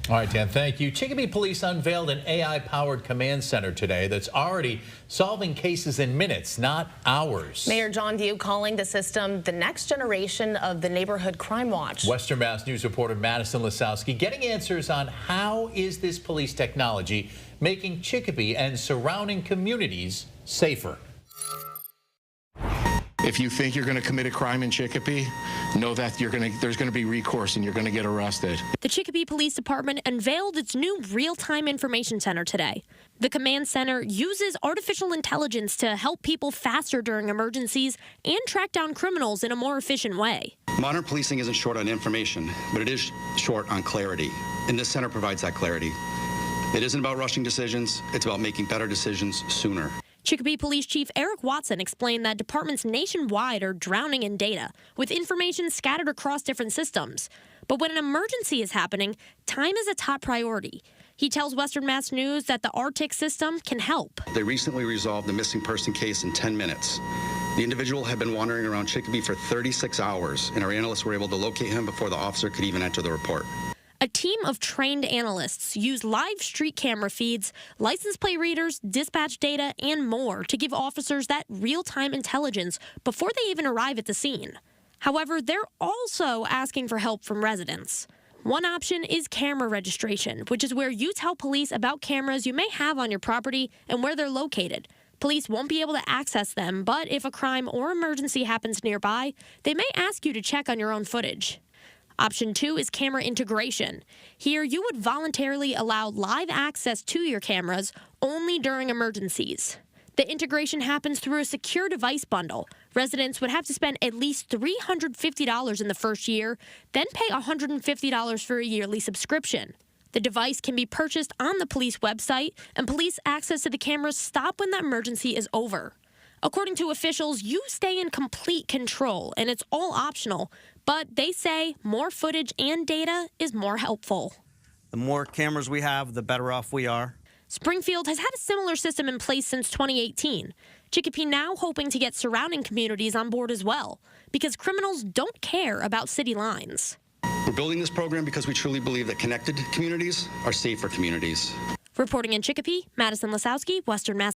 All right, Dan, thank you. Chicopee Police unveiled an AI-powered command center today that's already solving cases in minutes, not hours. Mayor John View calling the system the next generation of the neighborhood crime watch. Western Mass News reporter Madison Lisowski getting answers on how is this police technology making Chicopee and surrounding communities safer. If you think you're going to commit a crime in Chicopee, know that there's going to be recourse and you're going to get arrested. The Chicopee Police Department unveiled its new real-time information center today. The command center uses artificial intelligence to help people faster during emergencies and track down criminals in a more efficient way. Modern policing isn't short on information, but it is short on clarity, and this center provides that clarity. It isn't about rushing decisions, it's about making better decisions sooner. Chicopee Police Chief Eric Watson explained that departments nationwide are drowning in data, with information scattered across different systems. But when an emergency is happening, time is a top priority. He tells Western Mass News that the RTIC system can help. They recently resolved the missing person case in 10 minutes. The individual had been wandering around Chicopee for 36 hours, and our analysts were able to locate him before the officer could even enter the report. A team of trained analysts use live street camera feeds, license plate readers, dispatch data, and more to give officers that real-time intelligence before they even arrive at the scene. However, they're also asking for help from residents. One option is camera registration, which is where you tell police about cameras you may have on your property and where they're located. Police won't be able to access them, but if a crime or emergency happens nearby, they may ask you to check on your own footage. Option 2 is camera integration. Here, you would voluntarily allow live access to your cameras only during emergencies. The integration happens through a secure device bundle. Residents would have to spend at least $350 in the first year, then pay $150 for a yearly subscription. The device can be purchased on the police website, and police access to the cameras stop when the emergency is over. According to officials, you stay in complete control, and it's all optional. But they say more footage and data is more helpful. The more cameras we have, the better off we are. Springfield has had a similar system in place since 2018. Chicopee now hoping to get surrounding communities on board as well, because criminals don't care about city lines. We're building this program because we truly believe that connected communities are safer communities. Reporting in Chicopee, Madison Lisowski, Western Mass.